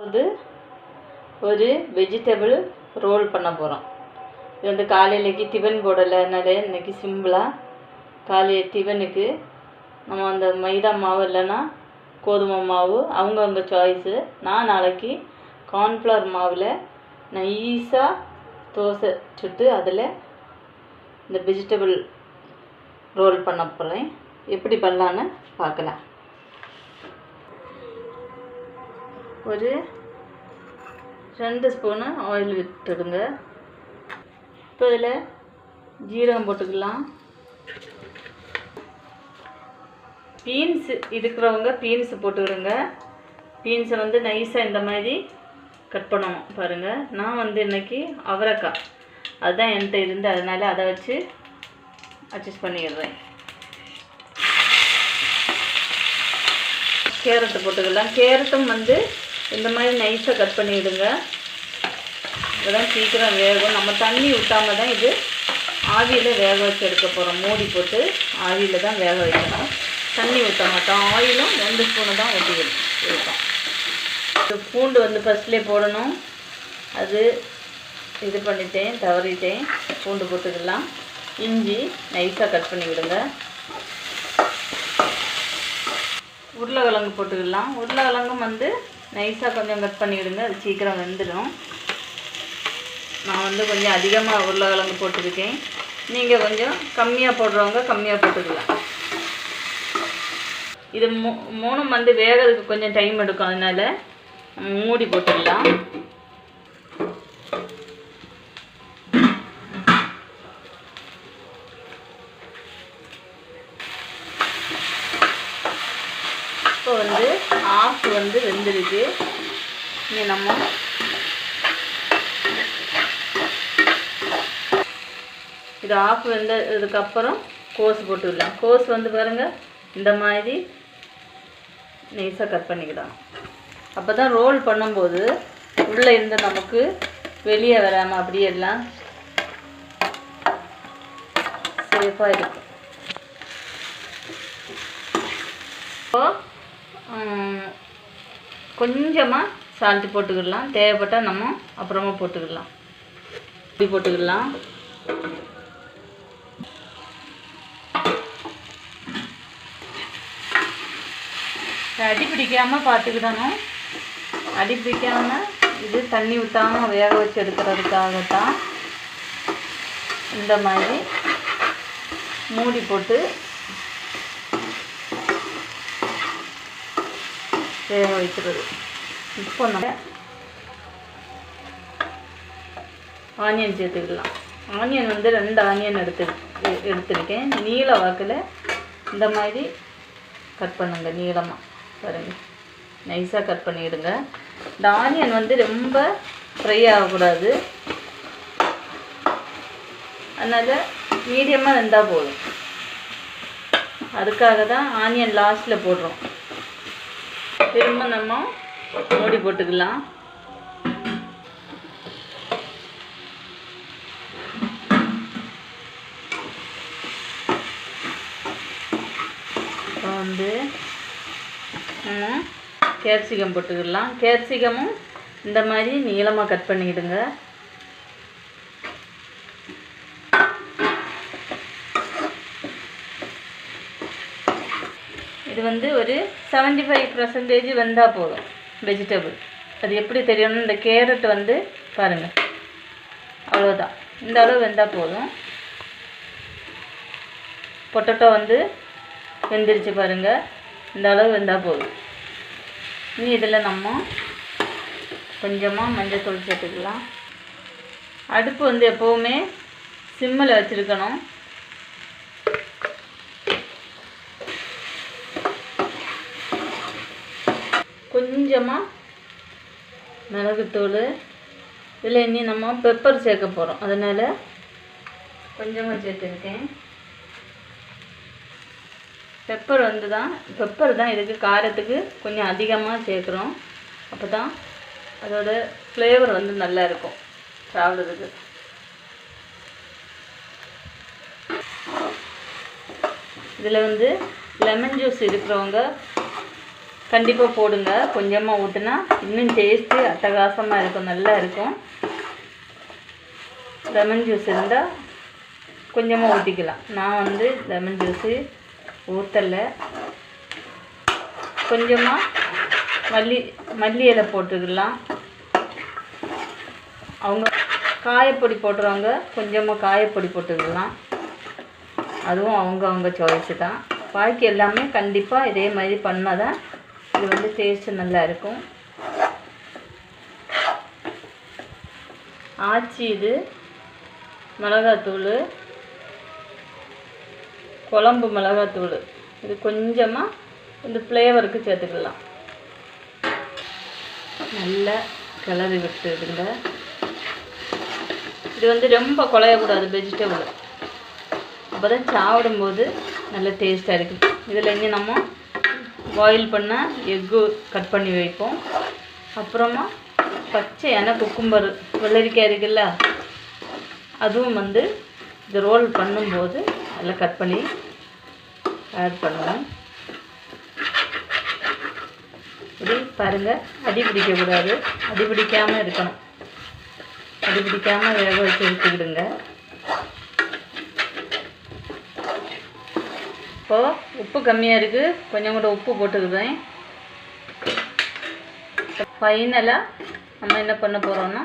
வந்து ஒரு vegetable role பண்ண போகிறோம். இது வந்து காலையிலக்கு டிஃபன் போடலைனாலே இன்றைக்கி சிம்பிளாக காலை டிஃபனுக்கு நம்ம அந்த மைதா மாவு இல்லைன்னா கோதுமை மாவு அவங்கவுங்க சாய்ஸு. நான் நாளைக்கு கார்ன்ஃப்ளவர் மாவில் நைஸாக தோசை சுட்டு அதில் இந்த வெஜிடபிள் ரோல் பண்ண போகிறேன். எப்படி பண்ணலான்னு பார்க்கலாம். ஒரு 2 ஸ்பூனு ஆயில் விட்டுடுங்க. இப்போ இதில் ஜீரகம் போட்டுக்கலாம். பீன்ஸு இருக்கிறவங்க பீன்ஸு போட்டுக்கிடுங்க. பீன்ஸை வந்து நைஸாக இந்த மாதிரி கட் பண்ணணும் பாருங்கள். நான் வந்து இன்றைக்கி அவரைக்காய் அதுதான் என்கிட்ட இருந்து, அதனால் அதை வச்சு அட்ஜஸ்ட் பண்ணிடுறேன். கேரட்டு போட்டுக்கலாம். கேரட்டும் வந்து இந்த மாதிரி நைஸாக கட் பண்ணிவிடுங்க. இதெல்லாம் சீக்கிரம் வேகும். நம்ம தண்ணி ஊற்றாமல் தான் இது ஆவியில் வேக வச்சு எடுக்க போகிறோம். மூடி போட்டு ஆவியில் தான் வேக வைக்கணும். தண்ணி ஊற்ற மாட்டோம். ஆயிலும் 2 ஸ்பூனு தான் ஊற்றி வைப்போம். பூண்டு வந்து ஃபஸ்ட்லேயே போடணும். அது இது பண்ணிட்டேன், தவறிட்டேன். பூண்டு போட்டுக்கலாம். இஞ்சி நைஸாக கட் பண்ணி விடுங்க. உருளைக்கிழங்கு போட்டுக்கலாம். உருளைக்கிழங்கும் வந்து நைஸாக கொஞ்சம் கட் பண்ணிவிடுங்க. அது சீக்கிரம் வெந்துடும். நான் வந்து கொஞ்சம் அதிகமாக உருளைக்கிழங்கு போட்டுருக்கேன். நீங்கள் கொஞ்சம் கம்மியாக போடுறவங்க கம்மியாக போட்டுக்கலாம். இது மூணும் வந்து வேகிறதுக்கு கொஞ்சம் டைம் எடுக்கும். அதனால் மூடி போட்டுடலாம். இப்போ வந்து ஆஃப் வந்து வெந்துருக்கு. இங்கே நம்ம இது ஆஃப் வெந்ததுக்கப்புறம் கோஸ் போட்டுக்கலாம். கோஸ் வந்து பாருங்கள் இந்த மாதிரி நைஸாக கட் பண்ணிக்கிடலாம். அப்போ தான் ரோல் பண்ணும்போது உள்ளே இருந்து நமக்கு வெளியே வராமல் அப்படியே எல்லாம் சேஃபாக இருக்கும். இப்போது கொஞ்சமாக சால்ட்டு போட்டுக்கிடலாம். தேவைப்பட்டால் நம்ம அப்புறமா போட்டுக்கிடலாம். இப்படி போட்டுக்கிடலாம். அடி பிடிக்காமல் பார்த்துக்கிடணும். அடி பிடிக்காமல் இது தண்ணி ஊற்றாமல் வேக வச்சு எடுக்கிறதுக்காகத்தான் இந்த மாதிரி மூடி போட்டு வேக வைக்கிறது. இப்போ நம்ம ஆனியன் சேர்த்துக்கலாம். ஆனியன் வந்து 2 ஆனியன் எடுத்துருக்கேன். நீல வாக்கில் இந்த மாதிரி கட் பண்ணுங்க. நீளமாக பாருங்கள், நைஸாக கட் பண்ணிவிடுங்க. இந்த ஆனியன் வந்து ரொம்ப ஃப்ரை ஆகக்கூடாது. அதனால் மீடியமாக இருந்தால் போதும். அதுக்காக தான் ஆனியன் லாஸ்ட்டில் போடுறோம். திரும்ப நம்ம மூடி போட்டுக்கலாம். இப்போ வந்து கேப்சிகம் போட்டுக்கலாம். கேப்சிகமும் இந்த மாதிரி நீளமாக கட் பண்ணிக்கிடுங்க. இது வந்து ஒரு 75% வெந்தால் போதும் வெஜிடபிள். அது எப்படி தெரியணும்? இந்த கேரட் வந்து பாருங்கள், அவ்வளோதான். இந்த அளவு வெந்தால் போதும். பொட்டேட்டோ வந்து வெந்துருச்சு பாருங்கள். இந்த அளவு வெந்தால் போதும். இனி இதில் நம்ம கொஞ்சமாக மஞ்சள் சேர்த்துக்கலாம். அடுப்பு வந்து எப்போவுமே சிம்மில் வச்சுருக்கணும். கொஞ்சமாக மிளகுத்தூள். இதில் இனி நம்ம பெப்பர் சேர்க்க போகிறோம். அதனால் கொஞ்சமாக சேர்த்துருக்கேன். பெப்பர் தான் இதுக்கு காரத்துக்கு கொஞ்சம் அதிகமாக சேர்க்குறோம். அப்போ தான் அதோட ஃப்ளேவர் வந்து நல்லா இருக்கும் சாப்பிட்றதுக்கு. இதில் வந்து லெமன் ஜூஸ் இருக்கிறவங்க கண்டிப்பாக போடுங்க. கொஞ்சமாக ஊற்றினா இன்னும் டேஸ்ட்டு அட்டகாசமாக இருக்கும், நல்லா இருக்கும். லெமன் ஜூஸ் இருந்தால் கொஞ்சமாக ஊற்றிக்கலாம். நான் வந்து லெமன் ஜூஸு ஊற்றலை. கொஞ்சமாக மல்லி இலை போட்டுக்கலாம். அவங்க காயப்பொடி போட்டுறவங்க கொஞ்சமாக காயப்பொடி போட்டுக்கலாம். அதுவும் அவங்க சாய்ஸு தான். பாக்கி எல்லாமே கண்டிப்பாக இதே மாதிரி பண்ணால் தான் இது வந்து டேஸ்ட்டு நல்லா இருக்கும். ஆச்சி இது மிளகாத்தூள், குழம்பு மிளகாத்தூள், இது கொஞ்சமாக இந்த ஃப்ளேவருக்கு சேர்த்துக்கலாம். நல்லா கிளறி விட்டுடுங்க. இது வந்து ரொம்ப குழையக்கூடாது வெஜிடபிள், அப்போ தான் சாப்பிடும்போது நல்ல டேஸ்ட்டாக இருக்குது. இதில் இங்கே நம்ம பாயில் பண்ண எக்கு கட் பண்ணி வைப்போம். அப்புறமா பச்சையான குக்கும்பர் வெள்ளரிக்காய் இருக்குல்ல, அதுவும் வந்து இது ரோல் பண்ணும்போது நல்லா கட் பண்ணி ஆட் பண்ணுவோம். இப்படி பாருங்கள், அடி பிடிக்கக்கூடாது, அடி பிடிக்காமல் இருக்கணும். அடி பிடிக்காமல் வேக வச்சு எடுத்துக்கிடுங்க. இப்போது உப்பு கம்மியாக இருக்குது, கொஞ்சம் கூட உப்பு போட்டுக்குதேன். ஃபைனலாக நம்ம என்ன பண்ண போகிறோன்னா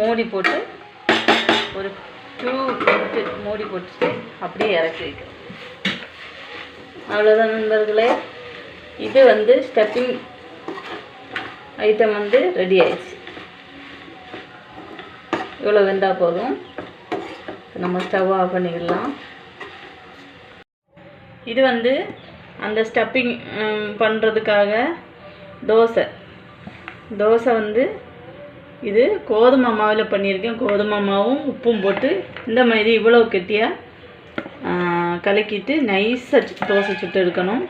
மூடி போட்டு ஒரு 2 மினிட் மூடி போட்டுட்டு அப்படியே இறக்கி வைக்கிறோம். அவ்வளோதான் நண்பர்களே. இது வந்து ஸ்டஃபிங் ஐட்டம் வந்து ரெடி ஆயிடுச்சு. இவ்வளோ வெந்தால் போதும். நம்ம ஸ்டவ் ஆஃப் பண்ணிக்கலாம். இது வந்து அந்த ஸ்டஃபிங் பண்ணுறதுக்காக தோசை வந்து இது கோதுமை மாவில் பண்ணியிருக்கேன். கோதுமை மாவும் உப்பும் போட்டு இந்த மாதிரி இவ்வளோ கெட்டியாக கலக்கிட்டு நைஸாக தோசை சுட்டு எடுக்கணும்.